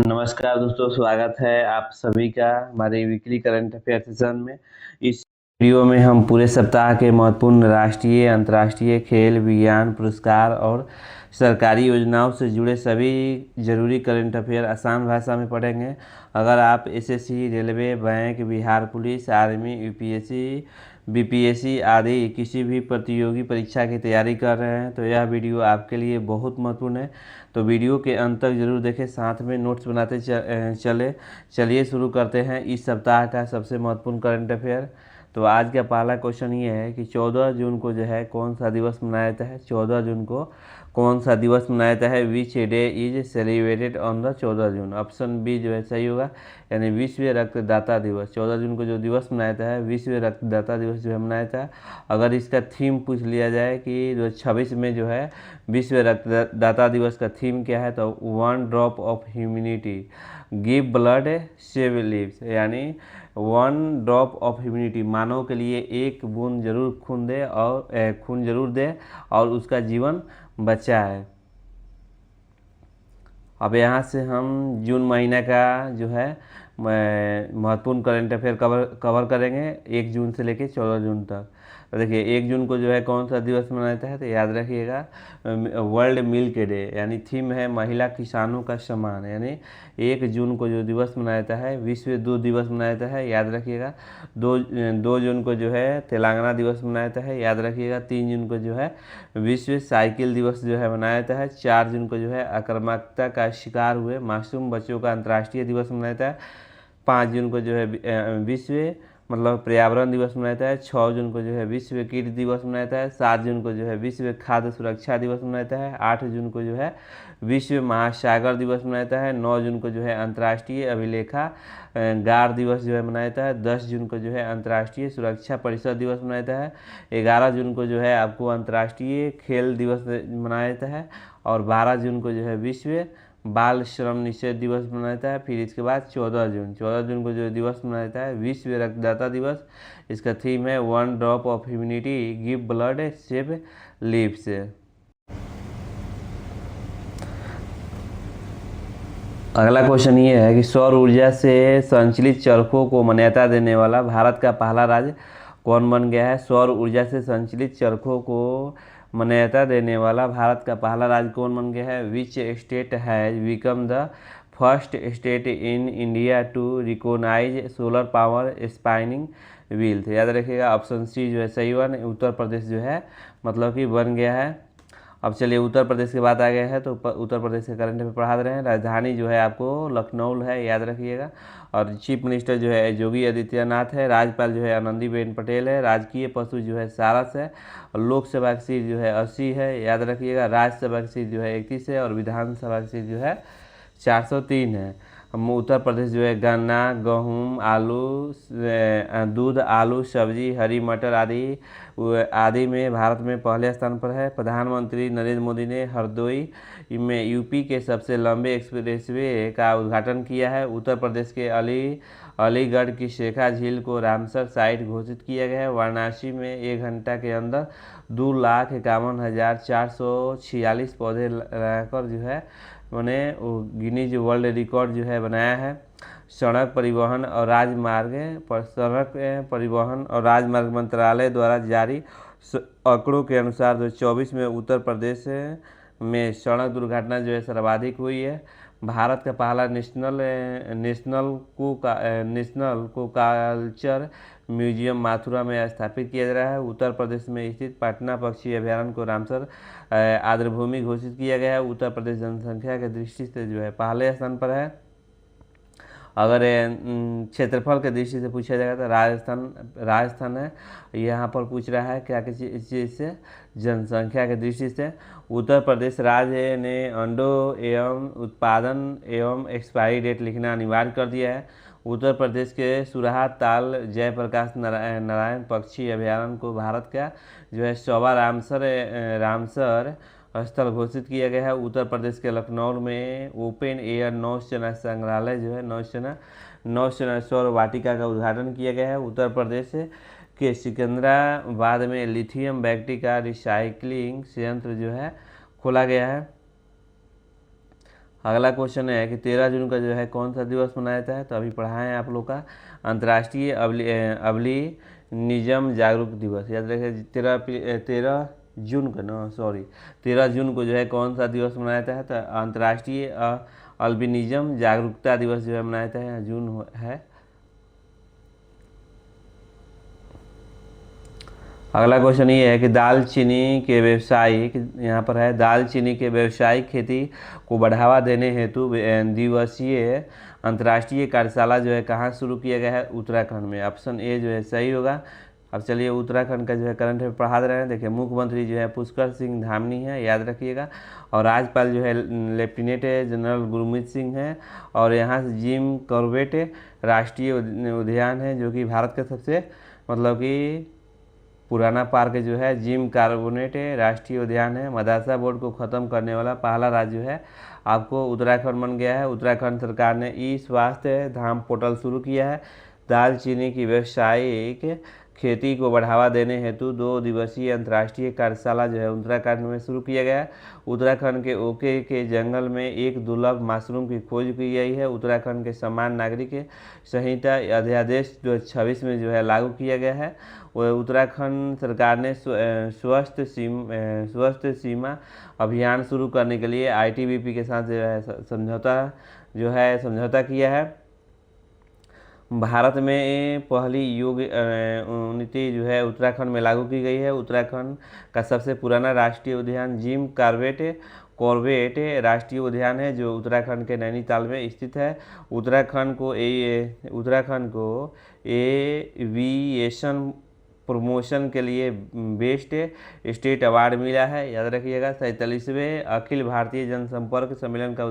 नमस्कार दोस्तों, स्वागत है आप सभी का हमारे वीकली करंट अफेयर सेशन में। इस वीडियो में हम पूरे सप्ताह के महत्वपूर्ण राष्ट्रीय, अंतर्राष्ट्रीय, खेल, विज्ञान, पुरस्कार और सरकारी योजनाओं से जुड़े सभी जरूरी करंट अफेयर आसान भाषा में पढ़ेंगे। अगर आप SSC, railway, bank, Bihar police, army, UPSC, BPSC आदि किसी भी प्रतियोगी परीक्षा की तैयारी कर रहे हैं तो यह वीडियो आपके लिए बहुत महत्वपूर्ण है। तो वीडियो के अंत तक जरूर देखें, साथ में नोट्स बनाते चलिए शुरू करते हैं इस सप्ताह का सबसे महत्वपूर्ण करंट अफेयर। तो आज का पहला क्वेश्चन ये है कि 14 जून को जो है कौन सा दिवस मनाया जाता है। 14 जून को कौन सा दिवस मनाया जाता है। Which day is celebrated on the 14 June. Option B जो है सही होगा, यानी विश्व रक्तदाता दिवस। 14 जून को जो दिवस मनाया जाता है विश्व रक्तदाता दिवस जो है मनाया जाता है। अगर इसका थीम पूछ लिया जाए कि जो 26 में जो है विश्व रक्तदाता दिवस का थीम क्या है, तो 1 drop of humanity give blood save lives, यानी 1 ड्रॉप ऑफ ह्यूमैनिटी, मानव के लिए एक बूंद जरूर खून जरूर दे और उसका जीवन बचाए। अब यहाँ से हम जून महीना का जो है महत्वपूर्ण करंट अफेयर कवर करेंगे 1 जून से लेकर 14 जून तक। तो देखिए 1 जून को जो है कौन सा दिवस मनाया जाता है, तो याद रखिएगा वर्ल्ड मिल्क डे, यानी थीम है महिला किसानों का सम्मान। यानी 1 जून को जो दिवस मनाया जाता है विश्व दूध दिवस मनाया जाता है, याद रखिएगा। 2 जून को जो है तेलंगाना दिवस मनाया जाता है, याद रखिएगा। 3 जून को जो है विश्व साइकिल दिवस जो है मनाया जाता है। 4 जून को जो है आक्रामकता का शिकार हुए मासूम बच्चों का अंतर्राष्ट्रीय दिवस मनाया जाता है। 5 जून को जो है विश्व पर्यावरण दिवस मनाया जाता है। 6 जून को जो है विश्व कीट दिवस मनाया जाता है। 7 जून को जो है विश्व खाद्य सुरक्षा दिवस मनाया जाता है। 8 जून को जो है विश्व महासागर दिवस मनाया जाता है। 9 जून को जो है अंतर्राष्ट्रीय अभिलेखागार दिवस जो है मनाया जाता है। 10 जून को जो है अंतर्राष्ट्रीय सुरक्षा परिषद दिवस मनाया जाता है। 11 जून को जो है आपको अंतर्राष्ट्रीय खेल दिवस मनाया जाता है। और 12 जून को जो है विश्व बाल श्रम निषेध दिवस मनाया जाता है। फिर इसके बाद 14 जून को जो दिवस मनाया जाता है विश्व रक्तदाता दिवस। इसका थीम है 1 drop of humanity give blood save lives. अगला क्वेश्चन ये है कि सौर ऊर्जा से संचालित चरखों को मान्यता देने वाला भारत का पहला राज्य कौन बन गया है। सौर ऊर्जा से संचालित चरखों को मान्यता देने वाला भारत का पहला राज्य कौन बन गया है। Which state has become the first state in India to recognise solar power spinning wheel. याद रखिएगा, ऑप्शन सी जो है सही हुआ। उत्तर प्रदेश जो है मतलब कि बन गया है। अब चलिए उत्तर प्रदेश की बात आ गया है तो उत्तर प्रदेश के करंट अफेयर पढ़ा दे रहे हैं। राजधानी जो है आपको लखनऊ है, याद रखिएगा। और चीफ मिनिस्टर जो है योगी आदित्यनाथ है। राज्यपाल जो है आनंदीबेन पटेल है। राजकीय पशु जो है सारस है। और लोकसभा की सीट जो है 80 है, याद रखिएगा। राज्यसभा की सीट जो है 31 है और विधानसभा की सीट जो है 403 है। उत्तर प्रदेश जो है गन्ना, गेहूँ, आलू, दूध, आलू, सब्जी, हरी मटर आदि में भारत में पहले स्थान पर है। प्रधानमंत्री नरेंद्र मोदी ने हरदोई में यूपी के सबसे लंबे एक्सप्रेसवे का उद्घाटन किया है। उत्तर प्रदेश के अलीगढ़ की शेखा झील को रामसर साइट घोषित किया गया है। वाराणसी में 1 घंटा के अंदर 2,51,446 पौधे लगाकर जो है मैंने गिनीज वर्ल्ड रिकॉर्ड जो है बनाया है। सड़क परिवहन और राजमार्ग मंत्रालय द्वारा जारी आंकड़ों के अनुसार 2024 में उत्तर प्रदेश में सड़क दुर्घटना जो है सर्वाधिक हुई है। भारत का पहला नेशनल कोकालचर म्यूजियम मथुरा में स्थापित किया जा रहा है। उत्तर प्रदेश में स्थित पटना पक्षी अभ्यारण्य को रामसर आर्द्रभूमि घोषित किया गया है। उत्तर प्रदेश जनसंख्या की दृष्टि से जो है पहले स्थान पर है। अगर क्षेत्रफल के दृष्टि से पूछा जाएगा तो राजस्थान है। यहाँ पर पूछ रहा है क्या किस चीज़ से, जनसंख्या के दृष्टि से। उत्तर प्रदेश राज्य ने अंडों एवं उत्पादन एवं एक्सपायरी डेट लिखना अनिवार्य कर दिया है। उत्तर प्रदेश के सुरहा ताल जयप्रकाश नारायण पक्षी अभ्यारण्य को भारत का जो है 100वां रामसर स्थल घोषित किया गया है। उत्तर प्रदेश के लखनऊ में ओपन एयर नौसेना संग्रहालय जो है नौसेना सौर वाटिका का उद्घाटन किया गया है। उत्तर प्रदेश के सिकंदराबाद में लिथियम बैटरी का रिसाइकलिंग संयंत्र जो है खोला गया है। अगला क्वेश्चन है कि 13 जून का जो है कौन सा दिवस मनाया जाता है, तो अभी पढ़ा है आप लोग का अंतर्राष्ट्रीय अबलिनिज्म जागरूक दिवस। याद रखिए 13 जून का ना, सॉरी 13 जून को जो है कौन सा दिवस मनाया जाता है, तो अंतर्राष्ट्रीय अल्बिनिज्म जागरूकता दिवस जो है मनाया जाता है, जून है। अगला क्वेश्चन ये है कि दालचीनी के व्यवसायिक, यहाँ पर है दालचीनी के व्यवसायिक खेती को बढ़ावा देने हेतु दिवसीय अंतर्राष्ट्रीय कार्यशाला जो है कहाँ शुरू किया गया है, उत्तराखंड में। ऑप्शन ए जो है सही होगा। अब चलिए उत्तराखंड का जो है करंट अफेयर पढ़ा रहे हैं। देखिए मुख्यमंत्री जो है पुष्कर सिंह धामी है, याद रखिएगा। और राज्यपाल जो है लेफ्टिनेंट जनरल गुरमीत सिंह है। और यहाँ से जिम कॉर्बेट राष्ट्रीय उद्यान है, जो कि भारत का सबसे मतलब कि पुराना पार्क जो है जिम कार्बोनेट राष्ट्रीय उद्यान है। मदरसा बोर्ड को ख़त्म करने वाला पहला राज्य है आपको उत्तराखंड बन गया है। उत्तराखंड सरकार ने ई स्वास्थ्य धाम पोर्टल शुरू किया है। दालचीनी की व्यावसायिक खेती को बढ़ावा देने हेतु 2 दिवसीय अंतर्राष्ट्रीय कार्यशाला जो है उत्तराखंड में शुरू किया गया है। उत्तराखंड के ओके के जंगल में एक दुर्लभ मशरूम की खोज की गई है। उत्तराखंड के समान नागरिक संहिता अध्यादेश 2026 में जो है लागू किया गया है। वह उत्तराखंड सरकार ने स्वस्थ सीमा अभियान शुरू करने के लिए आईटीबीपी के साथ जो है समझौता किया है। भारत में पहली योग नीति जो है उत्तराखंड में लागू की गई है। उत्तराखंड का सबसे पुराना राष्ट्रीय उद्यान जिम कॉर्बेट राष्ट्रीय उद्यान है, जो उत्तराखंड के नैनीताल में स्थित है। उत्तराखंड को एविएशन प्रमोशन के लिए बेस्ट स्टेट अवार्ड मिला है। याद रखिएगा 47वें अखिल भारतीय जनसंपर्क सम्मेलन का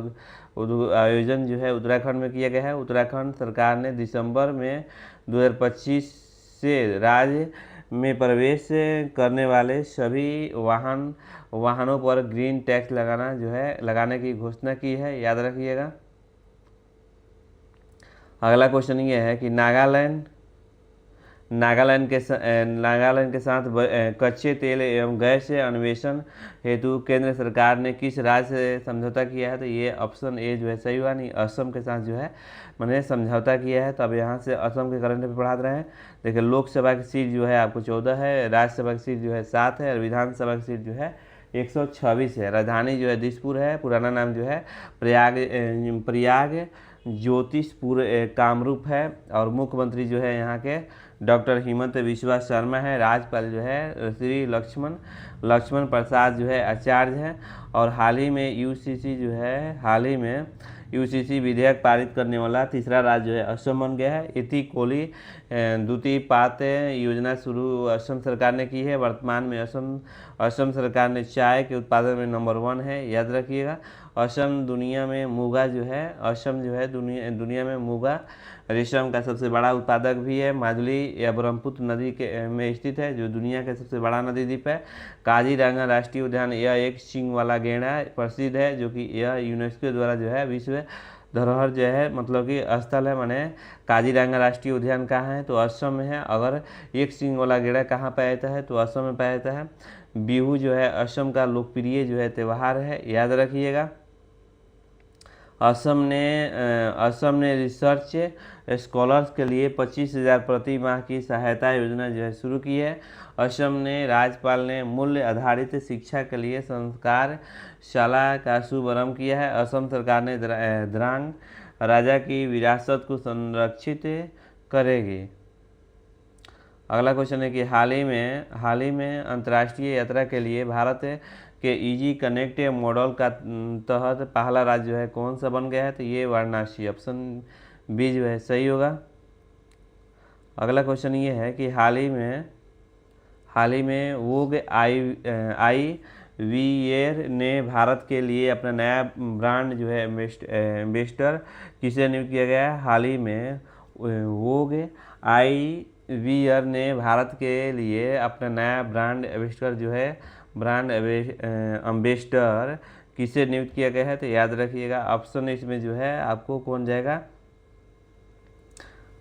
आयोजन जो है उत्तराखंड में किया गया है। उत्तराखंड सरकार ने दिसंबर में 2025 से राज्य में प्रवेश करने वाले सभी वाहनों पर ग्रीन टैक्स लगाने की घोषणा की है। याद रखिएगा। अगला क्वेश्चन ये है कि नागालैंड के साथ कच्चे तेल एवं गैस अन्वेषण हेतु केंद्र सरकार ने किस राज्य से समझौता किया है, तो ये ऑप्शन ए जो है सही हुआ। नहीं, असम के साथ जो है मैंने समझौता किया है। तो अब यहाँ से असम के करंट अफेयर पढ़ा रहे हैं। देखिए लोकसभा की सीट जो है आपको 14 है, राज्यसभा की सीट जो है 7 है, और विधानसभा की सीट जो है 126 है। राजधानी जो है दिसपुर है, पुराना नाम जो है प्रयाग ज्योतिषपुर कामरूप है। और मुख्यमंत्री जो है यहाँ के डॉक्टर हिमंत बिस्वा शर्मा है। राज्यपाल जो है श्री लक्ष्मण प्रसाद जो है आचार्य है। और हाल ही में यूसीसी विधेयक पारित करने वाला तीसरा राज्य जो है असम बन गया है। इति कोली द्वितीय पात योजना शुरू असम सरकार ने की है। वर्तमान में असम सरकार ने चाय के उत्पादन में नंबर 1 है। याद रखिएगा। असम दुनिया में दुनिया में मुगा रेशम का सबसे बड़ा उत्पादक भी है। माजुली या ब्रह्मपुत्र नदी में स्थित है, जो दुनिया का सबसे बड़ा नदी द्वीप है। काजीरंगा राष्ट्रीय उद्यान यह एक सींग वाला गैंडा प्रसिद्ध है, जो कि यह यूनेस्को द्वारा जो है विश्व धरोहर जो है मतलब कि स्थल है। माने काजीरंगा राष्ट्रीय उद्यान कहाँ है, तो असम में है। अगर एक सींग वाला गैंडा कहाँ पाया जाता है, तो असम में पाया जाता है। बिहू जो है असम का लोकप्रिय जो है त्यौहार है। याद रखिएगा। असम ने रिसर्च स्कॉलर्स के लिए 25,000 प्रति माह की सहायता योजना जो है शुरू की है। असम ने राज्यपाल ने मूल्य आधारित शिक्षा के लिए संस्कार शाला का शुभारंभ किया है। असम सरकार ने द्रांग राजा की विरासत को संरक्षित करेगी। अगला क्वेश्चन है कि हाल ही में अंतर्राष्ट्रीय यात्रा के लिए भारत के इजी कनेक्ट मॉडल का तहत पहला राज्य जो है कौन सा बन गया है, तो ये वाराणसी। ऑप्शन बी जो है सही होगा। अगला क्वेश्चन ये है कि हाल ही में वोग आईवीएर ने भारत के लिए अपना नया ब्रांड जो है एम्बेसडर किसे नियुक्त किया गया है। हाल ही में वोग आईवीएर ने भारत के लिए अपना नया ब्रांड एम्बेसडर किसे नियुक्त किया गया है, तो याद रखिएगा। ऑप्शन इसमें जो है आपको कौन जाएगा,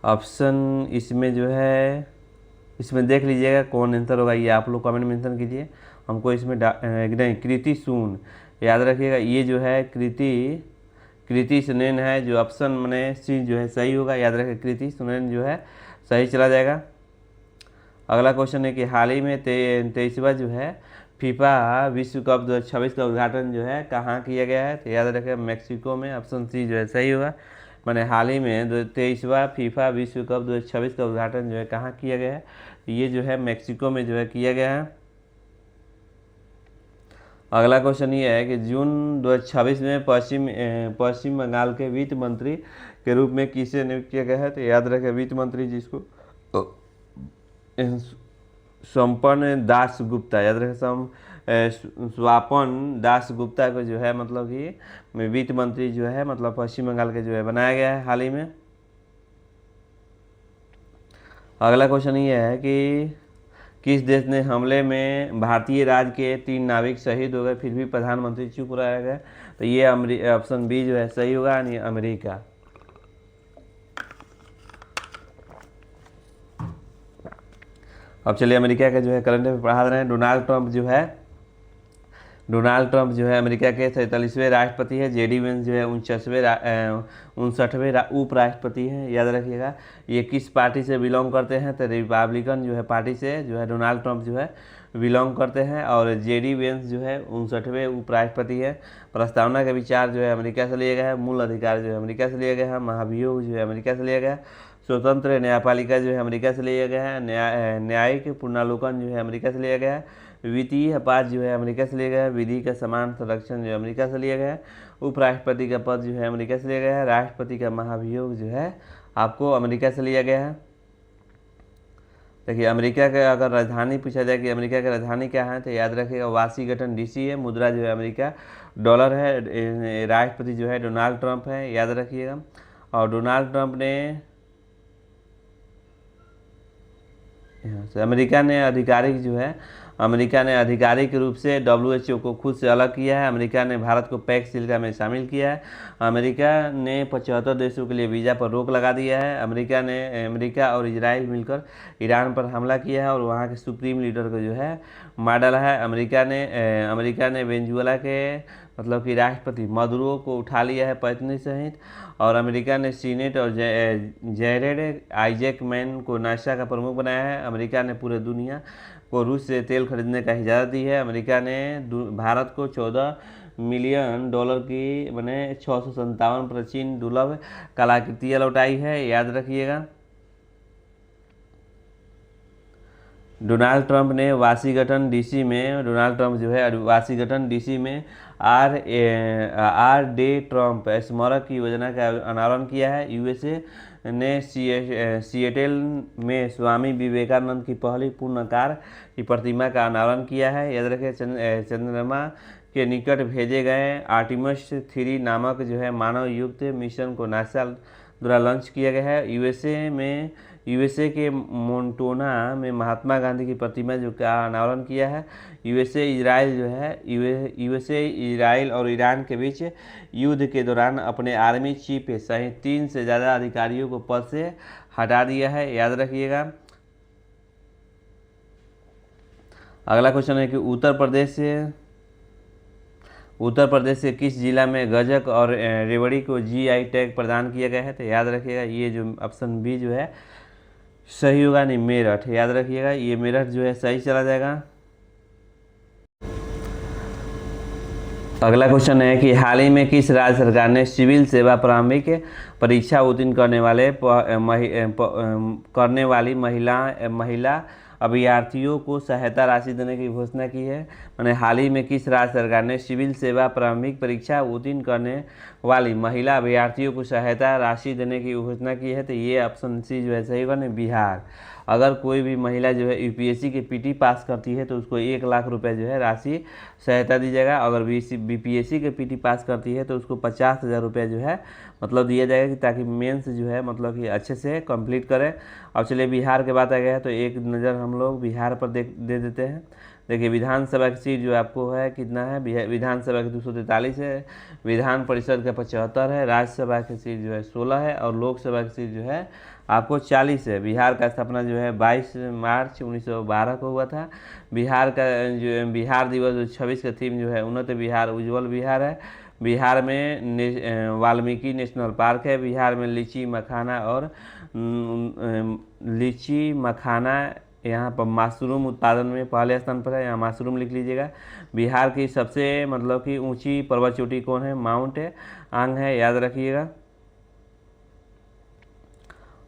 ऑप्शन इसमें जो है इसमें देख लीजिएगा कौन आंसर होगा। ये आप लोग कमेंट मेंशन कीजिए हमको। इसमें नहीं, कृति सून। याद रखिएगा। ये जो है कृति कृति सुनैन है, जो ऑप्शन मैंने सी जो है सही होगा, याद रखें कृति सुनैन जो है सही चला जाएगा। अगला क्वेश्चन है कि हाल ही में 23वां जो है फीफा विश्व कप 2026 का उद्घाटन जो है कहाँ किया गया है, तो याद रखें मैक्सिको में, ऑप्शन सी जो है सही होगा। मैंने हाल ही में 23वां फीफा विश्व कप 2026 का उद्घाटन जो है कहाँ किया गया है, तो ये जो है मैक्सिको में जो है किया गया है। अगला क्वेश्चन ये है कि जून 2026 में पश्चिम बंगाल के वित्त मंत्री के रूप में किसे नियुक्त किया गया है, तो याद रखें वित्त मंत्री जिसको स्वपन दास गुप्ता, याद रखें स्वपन दास गुप्ता को जो है मतलब कि वित्त मंत्री जो है मतलब पश्चिम बंगाल के जो है बनाया गया है हाल ही में। अगला क्वेश्चन ये है कि किस देश ने हमले में भारतीय राज के 3 नाविक शहीद हो गए फिर भी प्रधानमंत्री चुप रह गए, तो ये ऑप्शन बी जो है सही होगा, यानी अमेरिका। अब चलिए अमेरिका के जो है करंट अफेयर पढ़ा रहे हैं। डोनाल्ड ट्रंप जो है अमेरिका के 47वें राष्ट्रपति है। जेडी वेंस जो है 59वें उपराष्ट्रपति हैं, याद रखिएगा। ये किस पार्टी से बिलोंग करते हैं, तो रिपब्लिकन जो है पार्टी से जो है डोनाल्ड ट्रंप जो है बिलोंग करते हैं। और जेडी वेंस जो है 59वें उपराष्ट्रपति है। प्रस्तावना का विचार जो है अमेरिका से लिया गया है। मूल अधिकार जो है अमेरिका से लिया गया है। महाभियोग जो है अमेरिका से लिया गया है। स्वतंत्र न्यायपालिका जो है अमेरिका से लिया गया है। न्यायिक पुनरावलोकन जो है अमेरिका से लिया गया है। वित्तीय अपराध जो है अमेरिका से लिया गया है। विधि का समान संरक्षण जो है अमेरिका से लिया गया है। उपराष्ट्रपति का पद जो है अमेरिका से लिया गया है। राष्ट्रपति का महाभियोग जो है आपको अमेरिका से लिया गया है। देखिए अमेरिका का अगर राजधानी पूछा जाए कि अमेरिका की राजधानी क्या है, तो याद रखिएगा वाशिंगटन डीसी है। मुद्रा जो है अमेरिका डॉलर है। राष्ट्रपति जो है डोनाल्ड ट्रंप है, याद रखिएगा। और डोनाल्ड ट्रंप ने यहाँ से अमेरिका ने आधिकारिक रूप से WHO को खुद से अलग किया है। अमेरिका ने भारत को पैक्स सिल्का में शामिल किया है। अमेरिका ने 75 देशों के लिए वीज़ा पर रोक लगा दिया है। अमेरिका और इजराइल मिलकर ईरान पर हमला किया है और वहाँ के सुप्रीम लीडर को जो है मार डाला है। अमेरिका ने वेनेजुएला के मतलब कि राष्ट्रपति मदुरो को उठा लिया है पत्नी सहित। और अमेरिका ने सीनेट और जैरेड आइजैकमैन को नासा का प्रमुख बनाया है। अमेरिका ने पूरे दुनिया को रूस से तेल खरीदने का इजाज़त दी है। अमेरिका ने भारत को $14 मिलियन की मैंने 657 प्राचीन दुर्लभ कलाकृतियाँ लौटाई है, याद रखिएगा। डोनाल्ड ट्रंप जो है वाशिंगटन डीसी में आर.डे. ट्रंप स्मारक की योजना का अनावरण किया है। यूएसए ने सिएटल में स्वामी विवेकानंद की पहली पूर्णाकार की प्रतिमा का अनावरण किया है, याद रखें। चंद्रमा के निकट भेजे गए आर्टिमस 3 नामक जो है मानव युक्त मिशन को नासा द्वारा लॉन्च किया गया है। यूएसए के मोन्टाना में महात्मा गांधी की प्रतिमा जो का अनावरण किया है। यूएसए इजराइल और ईरान के बीच युद्ध के दौरान अपने आर्मी चीफ सहित 3 से ज़्यादा अधिकारियों को पद से हटा दिया है, याद रखिएगा। अगला क्वेश्चन है कि उत्तर प्रदेश के किस जिला में गजक और रेवड़ी को GI टैग प्रदान किया गया है, तो याद रखिएगा ये जो ऑप्शन बी जो है सही होगा, नहीं मेरठ, याद रखिएगा। ये मेरठ जो है सही चला जाएगा। अगला क्वेश्चन है कि हाल ही में किस राज्य सरकार ने सिविल सेवा प्रारंभिक परीक्षा उत्तीर्ण करने वाली महिला अभ्यर्थियों को सहायता राशि देने की घोषणा की है। मैंने हाल ही में किस राज्य सरकार ने सिविल सेवा प्रारंभिक परीक्षा उत्तीर्ण करने वाली महिला अभ्यर्थियों को सहायता राशि देने की घोषणा की है, तो ये ऑप्शन सी जो है सही होगा, नहीं बिहार। अगर कोई भी महिला जो है यूपीएससी के पीटी पास करती है तो उसको 1 लाख रुपए जो है राशि सहायता दी जाएगा। अगर बीपीएससी के पीटी पास करती है तो उसको 50,000 रुपये जो है मतलब दिया जाएगा कि ताकि मेंस जो है मतलब कि अच्छे से कंप्लीट करें। अब चलिए बिहार के बात आ गया है तो एक नज़र हम लोग बिहार पर दे देते हैं। देखिए विधानसभा की सीट जो आपको है कितना है, विधानसभा की 243 है, विधान परिषद का 75 है, राज्यसभा की सीट जो है 16 है और लोकसभा की सीट जो है आपको 40 है। बिहार का स्थापना जो है 22 मार्च 1912 को हुआ था। बिहार का जो बिहार दिवस 26 का थीम जो है उन्नत बिहार उज्ज्वल बिहार है। बिहार में वाल्मीकि नेशनल पार्क है। बिहार में लीची मखाना और लीची मखाना यहाँ पर मशरूम उत्पादन में पहले स्थान पर है, यहाँ मशरूम लिख लीजिएगा। बिहार की सबसे मतलब कि ऊंची पर्वत चोटी कौन है? माउंट आंग है, याद रखिएगा।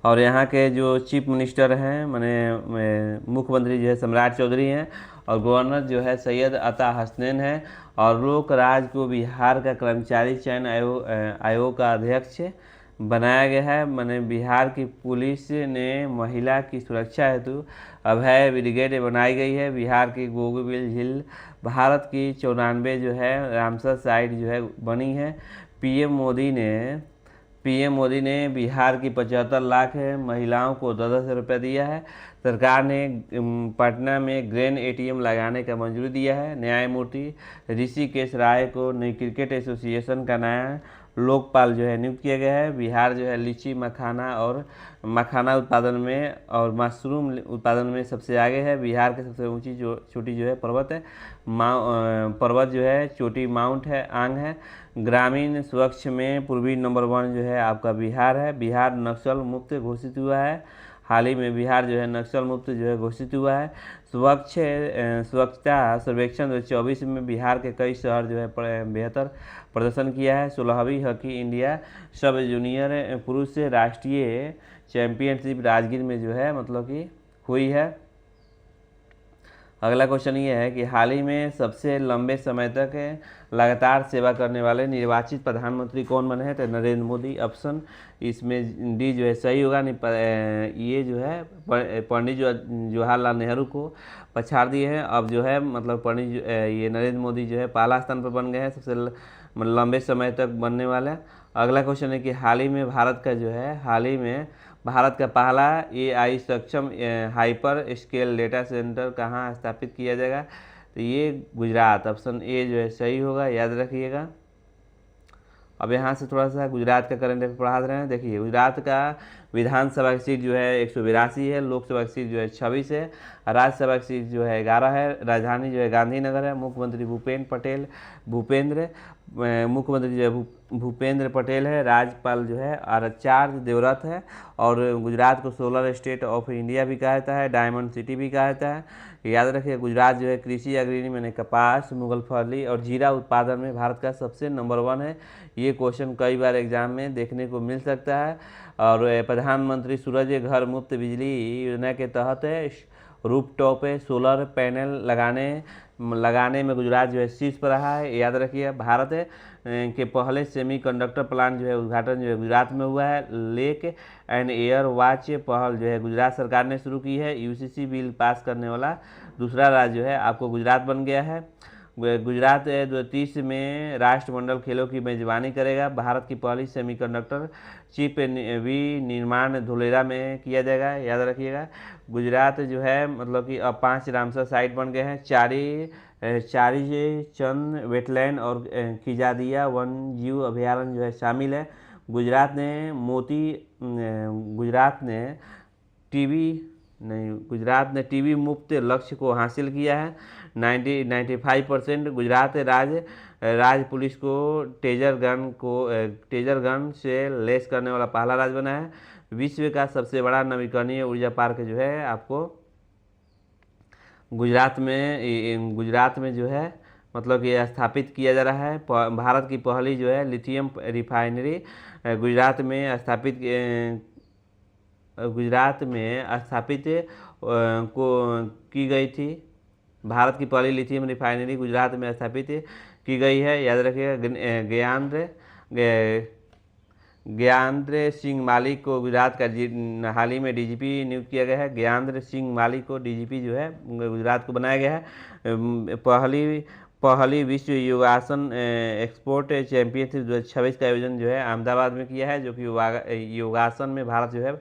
और यहाँ के जो चीफ मिनिस्टर हैं माने मुख्यमंत्री जो है सम्राट चौधरी हैं, और गवर्नर जो है सैयद अता हसनैन है। और लोक राज को बिहार का कर्मचारी चयन आयोग का अध्यक्ष बनाया गया है। माने बिहार की पुलिस ने महिला की सुरक्षा हेतु अभय ब्रिगेड बनाई गई है। बिहार की गोगुबिल झील भारत की 94 जो है रामसर साइट जो है बनी है। पीएम मोदी ने बिहार की 75 लाख महिलाओं को 10,000 रुपये दिया है। सरकार ने पटना में ग्रेन एटीएम लगाने का मंजूरी दिया है। न्यायमूर्ति ऋषिकेश राय को नई क्रिकेट एसोसिएशन का नया लोकपाल जो है नियुक्त किया गया है। बिहार जो है लीची मखाना उत्पादन में और मशरूम उत्पादन में सबसे आगे है। बिहार की सबसे ऊंची चोटी जो है पर्वत है पर्वत जो है चोटी माउंट है आंग है। ग्रामीण स्वच्छ में पूर्वी नंबर 1 जो है आपका बिहार है। बिहार नक्सल मुक्त घोषित हुआ है। हाल ही में बिहार जो है नक्सल मुक्त जो है घोषित हुआ है। स्वच्छता सर्वेक्षण 2024 में बिहार के कई शहर जो है बेहतर प्रदर्शन किया है। 16वीं हॉकी इंडिया सब जूनियर पुरुष राष्ट्रीय चैंपियनशिप राजगीर में जो है मतलब कि हुई है। अगला क्वेश्चन ये है कि हाल ही में सबसे लंबे समय तक लगातार सेवा करने वाले निर्वाचित प्रधानमंत्री कौन बने हैं? तो नरेंद्र मोदी। ऑप्शन इसमें डी जो है सही होगा। ये जो है पंडित जवाहरलाल नेहरू को पछाड़ दिए हैं। अब जो है मतलब ये नरेंद्र मोदी जो है पहला स्थान पर बन गए हैं सबसे लंबे समय तक बनने वाला। अगला क्वेश्चन है कि हाल ही में भारत का पहला AI सक्षम हाइपर स्केल डेटा सेंटर कहाँ स्थापित किया जाएगा? तो ये गुजरात। ऑप्शन ए जो है सही होगा, याद रखिएगा। अब यहाँ से थोड़ा सा गुजरात का करंट अफेयर पढ़ा रहे हैं। देखिए गुजरात का विधानसभा की सीट जो है 182 है। लोकसभा की सीट जो है 26 है। राज्यसभा की सीट जो है 11 है। राजधानी जो है गांधीनगर है। मुख्यमंत्री भूपेंद्र पटेल है। राज्यपाल जो है आचार्य देवव्रत है। और गुजरात को सोलर स्टेट ऑफ इंडिया भी कहा जाता है, डायमंड सिटी भी कहा जाता है। याद रखिए गुजरात जो है कृषि अग्रणी में कपास, मूंगफली और जीरा उत्पादन में भारत का सबसे नंबर 1 है। ये क्वेश्चन कई बार एग्जाम में देखने को मिल सकता है। और प्रधानमंत्री सूरज घर मुफ्त बिजली योजना के तहत रूफटॉप सोलर पैनल लगाने में गुजरात जो है शीर्ष पर रहा है। याद रखिए भारत के पहले सेमीकंडक्टर प्लांट जो है उद्घाटन जो है गुजरात में हुआ है। लेक एंड एयर वॉच पहल जो है गुजरात सरकार ने शुरू की है। UCC बिल पास करने वाला दूसरा राज्य जो है आपको गुजरात बन गया है। गुजरात 2030 में राष्ट्रमंडल खेलों की मेजबानी करेगा। भारत की पहली सेमीकंडक्टर चिप निर्माण धुलेरा में किया जाएगा, याद रखिएगा। गुजरात जो है मतलब कि अब 5 रामसर साइट बन गए हैं। चारी चंद वेटलैंड और खिजादिया वन जीव अभयारण्य जो है शामिल है। गुजरात ने टीबी मुक्त लक्ष्य को हासिल किया है। 95% गुजरात राज्य पुलिस को टेजर गन से लेस करने वाला पहला राज्य बना है। विश्व का सबसे बड़ा नवीकरणीय ऊर्जा पार्क जो है आपको गुजरात में जो है मतलब कि स्थापित किया जा रहा है। भारत की पहली जो है लिथियम रिफाइनरी गुजरात में स्थापित की गई थी। भारत की पहली लिथियम रिफाइनरी गुजरात में स्थापित की गई है, याद रखिएगा। ज्ञानेंद्र सिंह मालिक को गुजरात का हाल ही में DGP नियुक्त किया गया है। ज्ञानेंद्र सिंह मालिक को DGP जो है गुजरात को बनाया गया है। पहली विश्व योगासन एक्सपोर्ट चैंपियनशिप 2026 का आयोजन जो है अहमदाबाद में किया है, जो कि योगासन में भारत जो है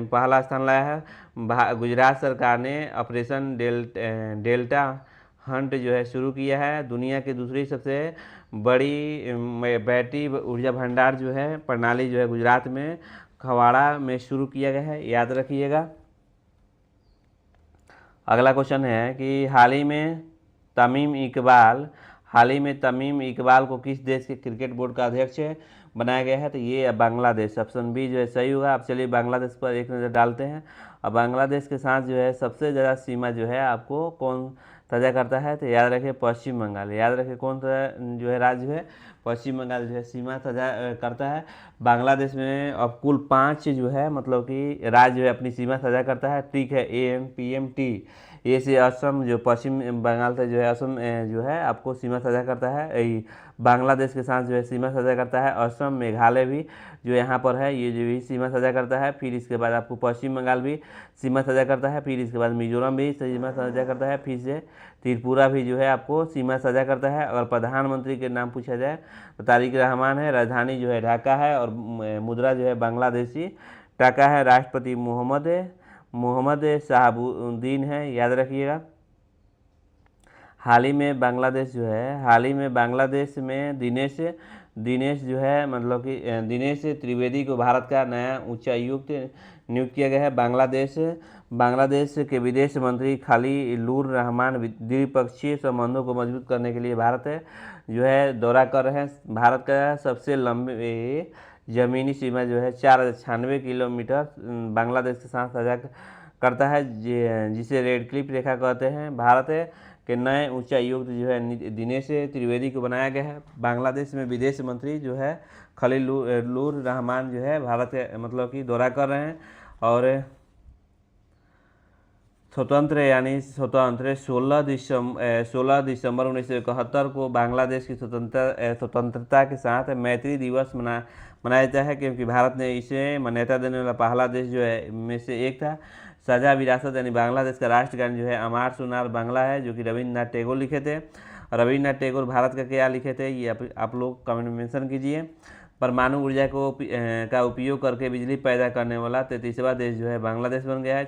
पहला स्थान लाया है। गुजरात सरकार ने ऑपरेशन डेल्टा हंट जो है शुरू किया है। दुनिया की दूसरी सबसे बड़ी बैटरी ऊर्जा भंडार जो है प्रणाली जो है गुजरात में खवाड़ा में शुरू किया गया है, याद रखिएगा। अगला क्वेश्चन है कि हाल ही में तमीम इकबाल हाल ही में तमीम इकबाल को किस देश के क्रिकेट बोर्ड का अध्यक्ष बनाया गया है? तो ये बांग्लादेश। ऑप्शन बी जो है सही होगा। आप चलिए बांग्लादेश पर एक नज़र डालते हैं। अब बांग्लादेश के साथ जो है सबसे ज़्यादा सीमा जो है आपको कौन साझा करता है? तो याद रखिए पश्चिम बंगाल। याद रखिए कौन सा जो है राज्य है, पश्चिम बंगाल जो है सीमा साझा करता है बांग्लादेश में। अब कुल 5 जो है मतलब कि राज्य जो है अपनी सीमा साझा करता है। ठीक है, AMPMT ये से असम जो पश्चिम बंगाल से जो है असम जो है आपको सीमा साझा करता है। बांग्लादेश के साथ जो है सीमा साझा करता है असम, मेघालय भी जो यहाँ पर है ये जो भी सीमा साझा करता है। फिर इसके बाद आपको पश्चिम बंगाल भी सीमा साझा करता है। फिर इसके बाद मिजोरम भी सीमा साझा करता है। फिर से त्रिपुरा भी जो है आपको सीमा साझा करता है। अगर प्रधानमंत्री के नाम पूछा जाए तो तारिक रहमान है, राजधानी जो है ढाका है और मुद्रा जो है बांग्लादेशी टाका है। राष्ट्रपति मोहम्मद शहाबुद्दीन है, याद रखिएगा। हाल ही में बांग्लादेश में दिनेश जो है मतलब कि दिनेश त्रिवेदी को भारत का नया उच्चायुक्त नियुक्त किया गया है। बांग्लादेश के विदेश मंत्री खलीलुर रहमान द्विपक्षीय संबंधों को मजबूत करने के लिए भारत जो है दौरा कर रहे हैं। भारत का सबसे लंबी ज़मीनी सीमा जो है 496 किलोमीटर बांग्लादेश के साथ साझा करता है, जिसे रेड क्लिफ रेखा कहते हैं। भारत के नए उच्चायुक्त जो है दिनेश त्रिवेदी को बनाया गया है। बांग्लादेश में विदेश मंत्री जो है खलीलुर रहमान जो है भारत के मतलब कि दौरा कर रहे हैं। और स्वतंत्र 16 दिसंबर 1971 को बांग्लादेश की स्वतंत्रता के साथ मैत्री दिवस मनाया जाता है, क्योंकि भारत ने इसे मान्यता देने वाला पहला देश जो है में से एक था। साझा विरासत यानी बांग्लादेश का राष्ट्रगान जो है अमार सुनार बांग्ला है, जो कि रविन्द्रनाथ टैगोर लिखे थे। रविन्द्रनाथ टैगोर भारत का क्या लिखे थे ये आप लोग कमेंट में मेंशन कीजिए। परमाणु ऊर्जा का उपयोग करके बिजली पैदा करने वाला 33वां देश जो है बांग्लादेश बन गया है।